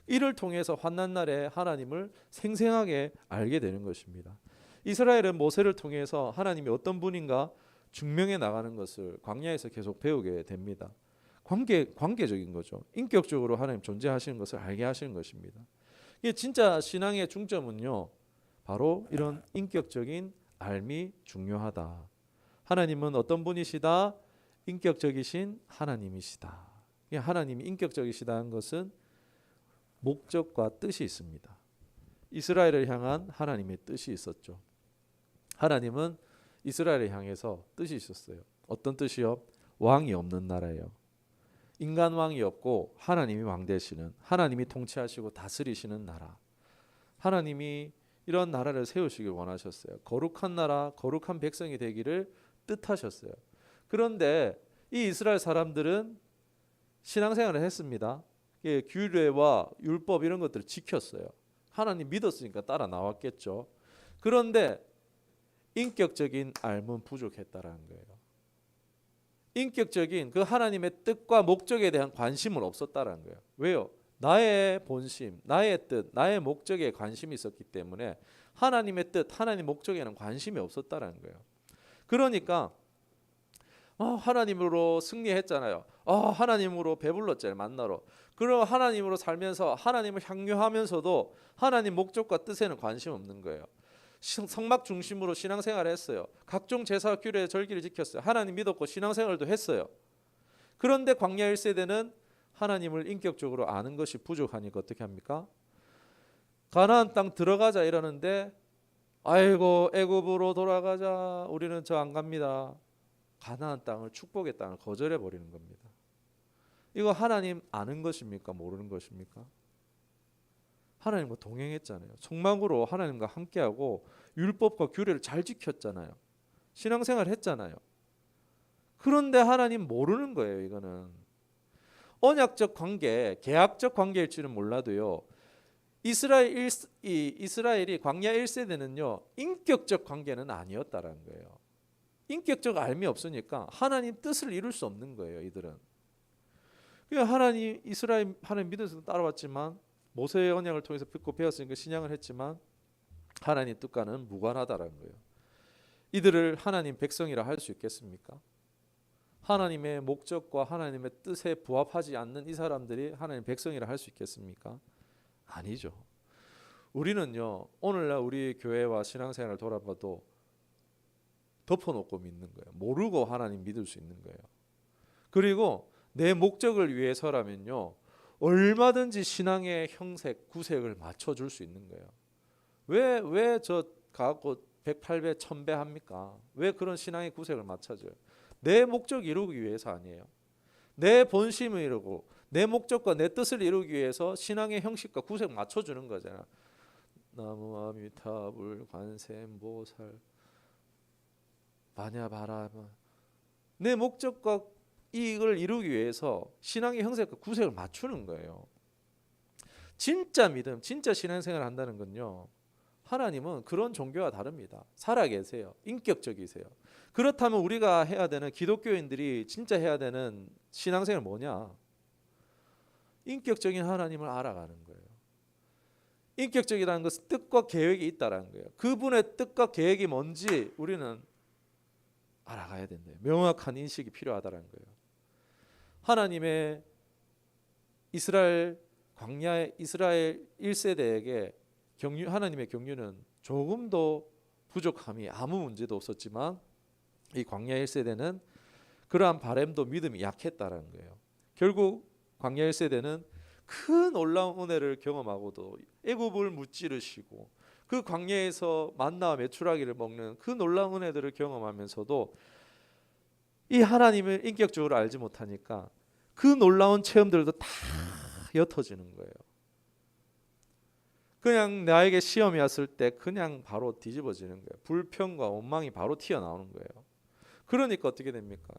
이를 통해서 환난 날에 하나님을 생생하게 알게 되는 것입니다. 이스라엘은 모세를 통해서 하나님이 어떤 분인가 증명해 나가는 것을 광야에서 계속 배우게 됩니다. 관계적인 거죠. 인격적으로 하나님 존재하시는 것을 알게 하시는 것입니다. 이게 진짜 신앙의 중점은요, 바로 이런 인격적인 알미 중요하다. 하나님은 어떤 분이시다? 인격적이신 하나님이시다. 하나님이 인격적이시다는 것은 목적과 뜻이 있습니다. 이스라엘을 향한 하나님의 뜻이 있었죠. 하나님은 이스라엘을 향해서 뜻이 있었어요. 어떤 뜻이요? 왕이 없는 나라예요. 인간 왕이 없고 하나님이 왕 되시는, 하나님이 통치하시고 다스리시는 나라. 하나님이 이런 나라를 세우시길 원하셨어요. 거룩한 나라, 거룩한 백성이 되기를 뜻하셨어요. 그런데 이 이스라엘 사람들은 신앙생활을 했습니다. 규례와 율법 이런 것들을 지켰어요. 하나님 믿었으니까 따라 나왔겠죠. 그런데 인격적인 알문 부족했다라는 거예요. 인격적인 그 하나님의 뜻과 목적에 대한 관심은 없었다라는 거예요. 왜요? 나의 본심, 나의 뜻, 나의 목적에 관심이 있었기 때문에 하나님의 뜻, 하나님 목적에는 관심이 없었다라는 거예요. 그러니까 하나님으로 승리했잖아요. 하나님으로 배불렀잖아요. 만나러. 그리고 하나님으로 살면서 하나님을 향유하면서도 하나님 목적과 뜻에는 관심 없는 거예요. 성막 중심으로 신앙생활을 했어요. 각종 제사 규례 절기를 지켰어요. 하나님 믿었고 신앙생활도 했어요. 그런데 광야 1세대는 하나님을 인격적으로 아는 것이 부족하니까 어떻게 합니까? 가나안 땅 들어가자 이러는데 아이고 애굽으로 돌아가자, 우리는 저 안 갑니다. 가나안 땅을, 축복의 땅을 거절해 버리는 겁니다. 이거 하나님 아는 것입니까? 모르는 것입니까? 하나님과 동행했잖아요. 속마음으로 하나님과 함께하고 율법과 규례를 잘 지켰잖아요. 신앙생활 했잖아요. 그런데 하나님 모르는 거예요. 이거는 언약적 관계, 계약적 관계일지는 몰라도요, 이스라엘이 광야 1세대는요 인격적 관계는 아니었다라는 거예요. 인격적 알미 없으니까 하나님 뜻을 이룰 수 없는 거예요. 이들은 하나님, 이스라엘 하나님 믿어서 따라왔지만 모세의 언약을 통해서 듣고 배웠으니까 신앙을 했지만 하나님 뜻과는 무관하다라는 거예요. 이들을 하나님 백성이라 할 수 있겠습니까? 하나님의 목적과 하나님의 뜻에 부합하지 않는 이 사람들이 하나님 백성이라 할 수 있겠습니까? 아니죠. 우리는요 오늘날 우리 교회와 신앙생활을 돌아봐도 덮어놓고 믿는 거예요. 모르고 하나님 믿을 수 있는 거예요. 그리고 내 목적을 위해서라면요 얼마든지 신앙의 형색, 구색을 맞춰줄 수 있는 거예요. 왜 저 가갖고 108배, 1000배 합니까? 왜 그런 신앙의 구색을 맞춰줘요? 내 목적 이루기 위해서 아니에요. 내 본심을 이루고 내 목적과 내 뜻을 이루기 위해서 신앙의 형식과 구색 맞춰주는 거잖아. 나무 아미타불 관세음보살 바냐바라마. 내 목적과 이걸 이루기 위해서 신앙의 형식과 구색을 맞추는 거예요. 진짜 믿음, 진짜 신앙생활을 한다는 건요, 하나님은 그런 종교와 다릅니다. 살아계세요. 인격적이세요. 그렇다면 우리가 해야 되는, 기독교인들이 진짜 해야 되는 신앙생활 뭐냐? 인격적인 하나님을 알아가는 거예요. 인격적이라는 것은 뜻과 계획이 있다는 거예요. 그분의 뜻과 계획이 뭔지 우리는 알아가야 된대요. 명확한 인식이 필요하다는 거예요. 하나님의 이스라엘 광야의 이스라엘 1세대에게 하나님의 경륜은 조금도 부족함이 아무 문제도 없었지만 이 광야 1세대는 그러한 바램도 믿음이 약했다는 거예요. 결국 광야 1세대는 큰 놀라운 은혜를 경험하고도 애굽을 무찌르시고 그 광야에서 만나와 메추라기를 먹는 그 놀라운 은혜들을 경험하면서도 이 하나님을 인격적으로 알지 못하니까 그 놀라운 체험들도 다 옅어지는 거예요. 그냥 나에게 시험이 왔을 때 그냥 바로 뒤집어지는 거예요. 불평과 원망이 바로 튀어나오는 거예요. 그러니까 어떻게 됩니까?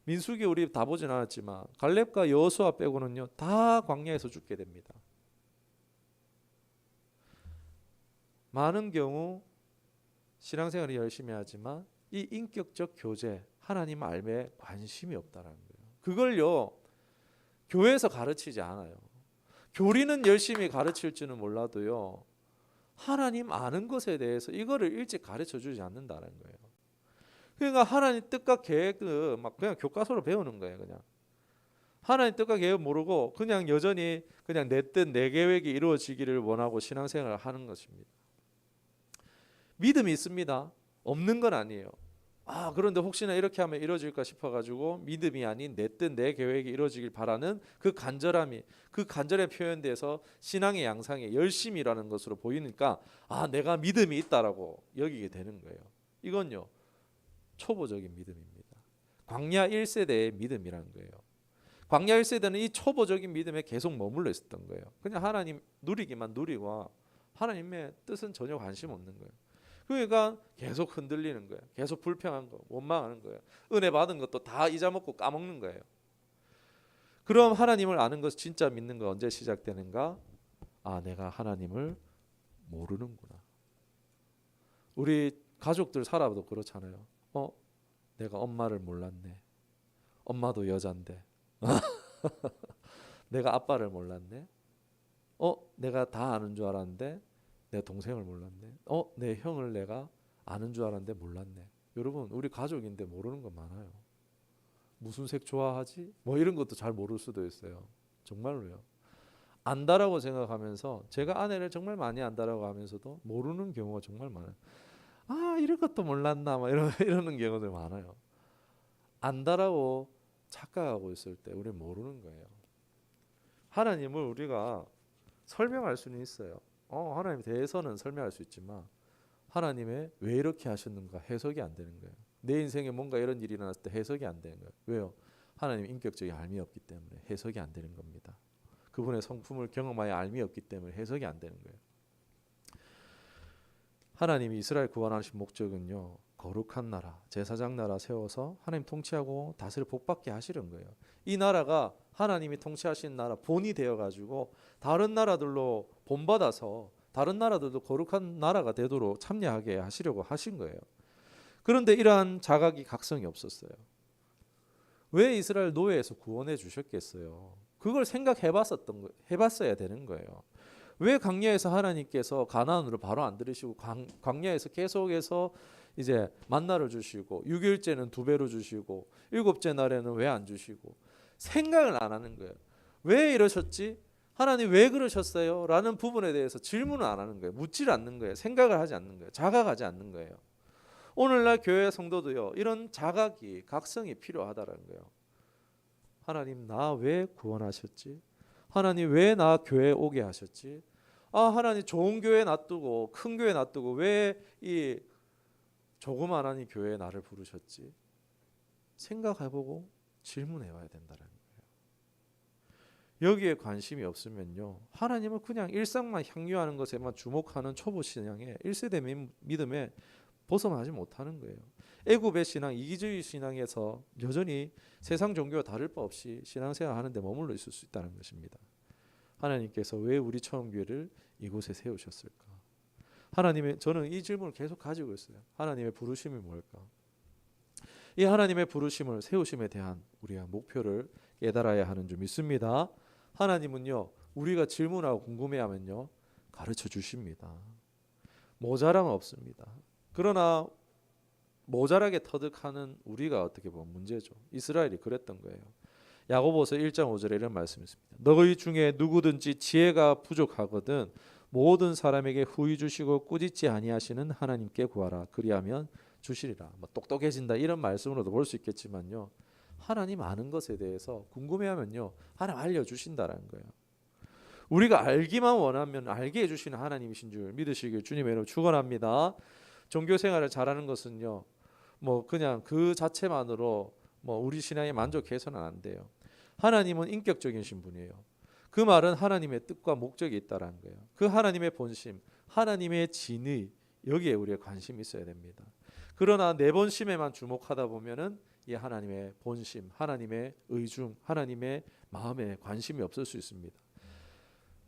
민수기 우리 다 보진 않았지만 갈렙과 여호수아 빼고는요 다 광야에서 죽게 됩니다. 많은 경우 신앙생활을 열심히 하지만 이 인격적 교제, 하나님 알매에 관심이 없다는 거예요. 그걸요 교회에서 가르치지 않아요. 교리는 열심히 가르칠지는 몰라도요 하나님 아는 것에 대해서 이거를 일찍 가르쳐 주지 않는다는 거예요. 그러니까 하나님 뜻과 계획을 막 그냥 교과서로 배우는 거예요. 그냥 하나님 뜻과 계획 모르고 그냥 여전히 그냥 내 뜻, 내 계획이 이루어지기를 원하고 신앙생활을 하는 것입니다. 믿음이 있습니다. 없는 건 아니에요. 그런데 혹시나 이렇게 하면 이루어질까 싶어가지고 믿음이 아닌 내 뜻 내 계획이 이루어지길 바라는 그 간절함이, 그 간절에 표현돼서 신앙의 양상에 열심이라는 것으로 보이니까 내가 믿음이 있다라고 여기게 되는 거예요. 이건요 초보적인 믿음입니다. 광야 1세대의 믿음이라는 거예요. 광야 1세대는 이 초보적인 믿음에 계속 머물러 있었던 거예요. 그냥 하나님 누리기만 누리고 하나님의 뜻은 전혀 관심 없는 거예요. 그러니까 계속 흔들리는 거예요. 계속 불평한 거, 원망하는 거예요. 은혜 받은 것도 다 잊어먹고 까먹는 거예요. 그럼 하나님을 아는 것, 진짜 믿는 거 언제 시작되는가? 내가 하나님을 모르는구나. 우리 가족들 살아도 그렇잖아요. 내가 엄마를 몰랐네. 엄마도 여잔데. 내가 아빠를 몰랐네. 내가 다 아는 줄 알았는데 내 동생을 몰랐네. 내 형을 내가 아는 줄 알았는데 몰랐네. 여러분, 우리 가족인데 모르는 거 많아요. 무슨 색 좋아하지? 뭐 이런 것도 잘 모를 수도 있어요. 정말로요. 안다라고 생각하면서, 제가 아내를 정말 많이 안다라고 하면서도 모르는 경우가 정말 많아요. 이런 것도 몰랐나 막 이러는 경우들 많아요. 안다라고 착각하고 있을 때 우리 모르는 거예요. 하나님을 우리가 설명할 수는 있어요. 하나님에 대해서는 설명할 수 있지만 하나님의 왜 이렇게 하셨는가 해석이 안 되는 거예요. 내 인생에 뭔가 이런 일이 일어났을 때 해석이 안 되는 거예요. 왜요? 하나님 인격적인 알미 없기 때문에 해석이 안 되는 겁니다. 그분의 성품을 경험하여 알미 없기 때문에 해석이 안 되는 거예요. 하나님이 이스라엘 구원하신 목적은요, 거룩한 나라, 제사장 나라 세워서 하나님 통치하고 다스려 복받게 하시는 거예요. 이 나라가 하나님이 통치하신 나라 본이 되어가지고 다른 나라들로 본받아서 다른 나라들도 거룩한 나라가 되도록 참여하게 하시려고 하신 거예요. 그런데 이러한 자각이 각성이 없었어요. 왜 이스라엘 노예에서 구원해 주셨겠어요? 그걸 해봤어야 되는 거예요. 왜 광야에서 하나님께서 가나안으로 바로 안 들으시고 광야에서 계속해서 이제 만나를 주시고 6일째는 2배로 주시고 7째 날에는 왜 안 주시고 생각을 안 하는 거예요. 왜 이러셨지? 하나님 왜 그러셨어요? 라는 부분에 대해서 질문을 안 하는 거예요. 묻질 않는 거예요. 생각을 하지 않는 거예요. 자각하지 않는 거예요. 오늘날 교회 성도도요, 이런 자각이, 각성이 필요하다는 거예요. 하나님 나 왜 구원하셨지? 하나님 왜 나 교회 오게 하셨지? 하나님 좋은 교회 놔두고 큰 교회 놔두고 왜 이 조그마한 교회에 나를 부르셨지? 생각해보고 질문해봐야 된다는 거예요. 여기에 관심이 없으면요, 하나님을 그냥 일상만 향유하는 것에만 주목하는 초보 신앙에 1세대 믿음에 벗어나지 못하는 거예요. 애굽의 신앙, 이기주의 신앙에서 여전히 세상 종교와 다를 바 없이 신앙생활 하는데 머물러 있을 수 있다는 것입니다. 하나님께서 왜 우리 처음교회를 이곳에 세우셨을까? 저는 이 질문을 계속 가지고 있어요. 하나님의 부르심이 뭘까? 이 하나님의 부르심을, 세우심에 대한 우리가 목표를 깨달아야 하는 줄 믿습니다. 하나님은요, 우리가 질문하고 궁금해하면요, 가르쳐 주십니다. 모자람 없습니다. 그러나 모자라게 터득하는 우리가 어떻게 보면 문제죠. 이스라엘이 그랬던 거예요. 야고보서 1장 5절에 이런 말씀이 있습니다. 너희 중에 누구든지 지혜가 부족하거든 모든 사람에게 후히 주시고 꾸짖지 아니하시는 하나님께 구하라. 그리하면 주시리라. 똑똑해진다 이런 말씀으로도 볼 수 있겠지만요, 하나님 아는 것에 대해서 궁금해하면요, 하나님 알려주신다는 거예요. 우리가 알기만 원하면 알게 해주시는 하나님이신 줄 믿으시길 주님의 이름으로 축원합니다. 종교 생활을 잘하는 것은요, 그냥 그 자체만으로 우리 신앙에 만족해서는 안 돼요. 하나님은 인격적인 신분이에요. 그 말은 하나님의 뜻과 목적이 있다라는 거예요. 그 하나님의 본심, 하나님의 진의, 여기에 우리가 관심이 있어야 됩니다. 그러나 내 본심에만 주목하다 보면은 이 하나님의 본심, 하나님의 의중, 하나님의 마음에 관심이 없을 수 있습니다.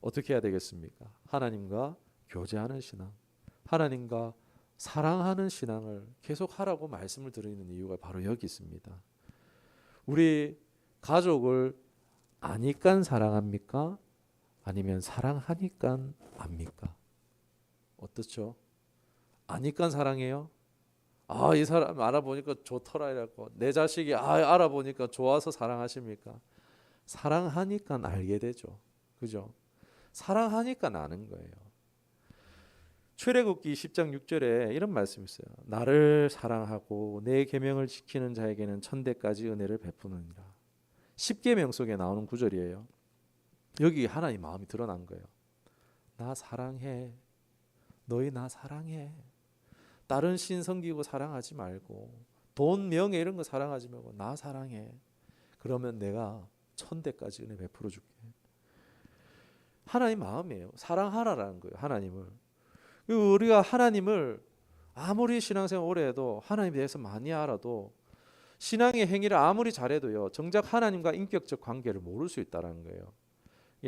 어떻게 해야 되겠습니까? 하나님과 교제하는 신앙, 하나님과 사랑하는 신앙을 계속 하라고 말씀을 드리는 이유가 바로 여기 있습니다. 우리 가족을 아니까 사랑합니까? 아니면 사랑하니까 압니까? 어떻죠? 아니까 사랑해요? 이 사람 알아보니까 좋더라 이라고. 내 자식이 알아보니까 좋아서 사랑하십니까? 사랑하니까 알게 되죠. 그죠? 사랑하니까 아는 거예요. 출애굽기 10장 6절에 이런 말씀이 있어요. 나를 사랑하고 내 계명을 지키는 자에게는 천대까지 은혜를 베푸느니라. 10계명 속에 나오는 구절이에요. 여기 하나님 마음이 드러난 거예요. 나 사랑해. 너희 나 사랑해. 다른 신 섬기고 사랑하지 말고, 돈, 명예 이런 거 사랑하지 말고 나 사랑해. 그러면 내가 천대까지 은혜 베풀어 줄게. 하나님 마음이에요. 사랑하라라는 거예요. 하나님을. 우리가 하나님을 아무리 신앙생활 오래 해도 하나님에 대해서 많이 알아도 신앙의 행위를 아무리 잘해도요, 정작 하나님과 인격적 관계를 모를 수 있다는 거예요.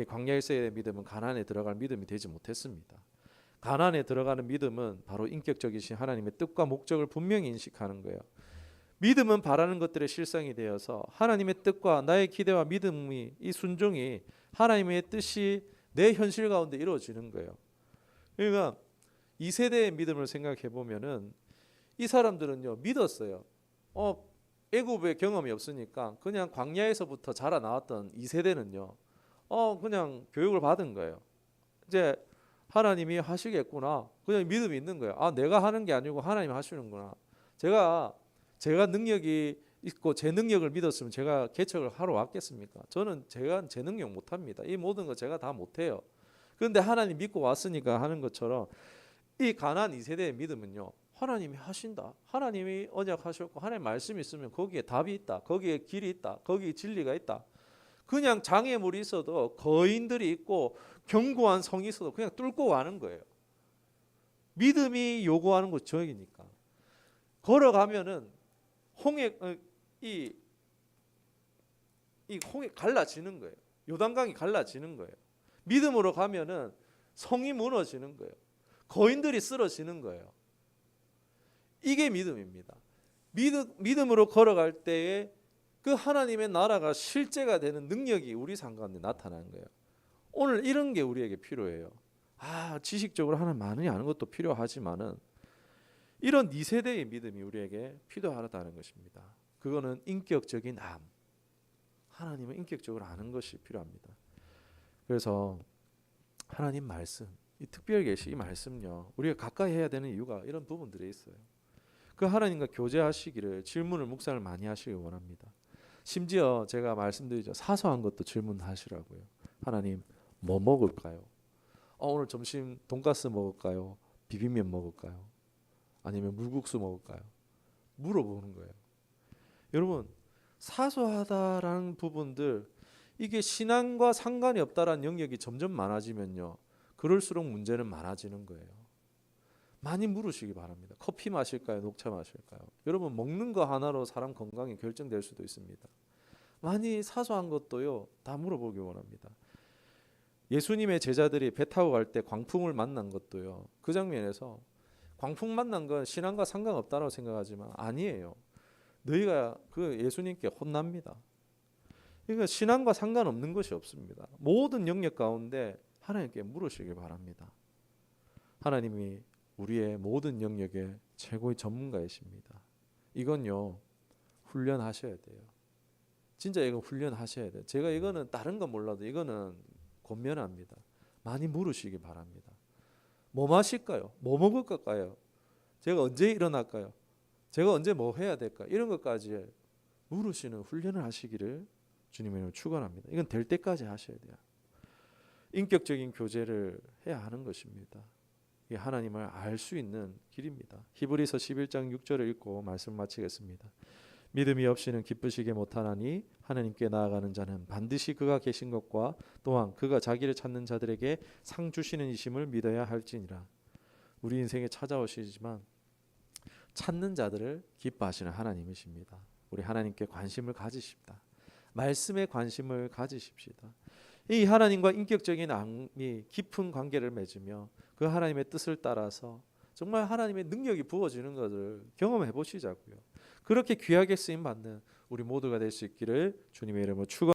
광야일서의 믿음은 가나안에 들어갈 믿음이 되지 못했습니다. 가나안에 들어가는 믿음은 바로 인격적이신 하나님의 뜻과 목적을 분명히 인식하는 거예요. 믿음은 바라는 것들의 실상이 되어서 하나님의 뜻과 나의 기대와 믿음이, 이 순종이 하나님의 뜻이 내 현실 가운데 이루어지는 거예요. 그러니까 이 세대의 믿음을 생각해 보면은 이 사람들은요, 믿었어요. 애굽의 경험이 없으니까 그냥 광야에서부터 자라나왔던 이 세대는요, 그냥 교육을 받은 거예요. 이제 하나님이 하시겠구나. 그냥 믿음이 있는 거예요. 내가 하는 게 아니고 하나님이 하시는구나. 제가 능력이 있고 제 능력을 믿었으면 제가 개척을 하러 왔겠습니까? 저는 제가 제 능력 못합니다. 이 모든 거 제가 다 못해요. 그런데 하나님 믿고 왔으니까 하는 것처럼 이 가나안 2세대의 믿음은요, 하나님이 하신다. 하나님이 언약하셨고 하나님 말씀이 있으면 거기에 답이 있다. 거기에 길이 있다. 거기에 진리가 있다. 그냥 장애물이 있어도, 거인들이 있고 견고한 성이 있어도 그냥 뚫고 가는 거예요. 믿음이 요구하는 것 저기니까. 걸어가면은 이 홍해 갈라지는 거예요. 요단강이 갈라지는 거예요. 믿음으로 가면은 성이 무너지는 거예요. 거인들이 쓰러지는 거예요. 이게 믿음입니다. 믿음으로 걸어갈 때에 그 하나님의 나라가 실제가 되는 능력이 우리 삶 가운데 나타나는 거예요. 오늘 이런 게 우리에게 필요해요. 지식적으로 하나님 많이 아는 것도 필요하지만은 이런 2세대의 믿음이 우리에게 필요하다는 것입니다. 그거는 인격적인 하나님을 인격적으로 아는 것이 필요합니다. 그래서 하나님 말씀, 이 특별 계시, 이 말씀요, 우리가 가까이 해야 되는 이유가 이런 부분들에 있어요. 그 하나님과 교제하시기를, 질문을 묵상을 많이 하시길 원합니다. 심지어 제가 말씀드리죠, 사소한 것도 질문하시라고요. 하나님, 뭐 먹을까요? 오늘 점심 돈가스 먹을까요? 비빔면 먹을까요? 아니면 물국수 먹을까요? 물어보는 거예요. 여러분, 사소하다라는 부분들, 이게 신앙과 상관이 없다라는 영역이 점점 많아지면요, 그럴수록 문제는 많아지는 거예요. 많이 물으시기 바랍니다. 커피 마실까요? 녹차 마실까요? 여러분, 먹는 거 하나로 사람 건강이 결정될 수도 있습니다. 많이 사소한 것도요, 다 물어보기 원합니다. 예수님의 제자들이 배 타고 갈 때 광풍을 만난 것도요, 그 장면에서 광풍 만난 건 신앙과 상관없다고 생각하지만 아니에요. 너희가 그 예수님께 혼납니다. 그러니까 신앙과 상관없는 것이 없습니다. 모든 영역 가운데 하나님께 물으시길 바랍니다. 하나님이 우리의 모든 영역의 최고의 전문가이십니다. 이건요, 훈련하셔야 돼요. 진짜 이거 훈련하셔야 돼요. 제가 이거는 다른 건 몰라도 이거는 권면합니다. 많이 물으시기 바랍니다. 뭐 마실까요? 뭐 먹을 걸까요? 제가 언제 일어날까요? 제가 언제 뭐 해야 될까? 이런 것까지 물으시는 훈련을 하시기를 주님의 이름으로 축원합니다. 이건 될 때까지 하셔야 돼요. 인격적인 교제를 해야 하는 것입니다. 이게 하나님을 알 수 있는 길입니다. 히브리서 11장 6절을 읽고 말씀 마치겠습니다. 믿음이 없이는 기쁘시게 못하나니 하나님께 나아가는 자는 반드시 그가 계신 것과 또한 그가 자기를 찾는 자들에게 상 주시는 이심을 믿어야 할지니라. 우리 인생에 찾아오시지만 찾는 자들을 기뻐하시는 하나님이십니다. 우리 하나님께 관심을 가지십시다. 말씀에 관심을 가지십시다. 이 하나님과 인격적인 깊은 관계를 맺으며 그 하나님의 뜻을 따라서 정말 하나님의 능력이 부어지는 것을 경험해 보시자고요. 그렇게 귀하게 쓰임 받는 우리 모두가 될 수 있기를 주님의 이름으로 축원합니다.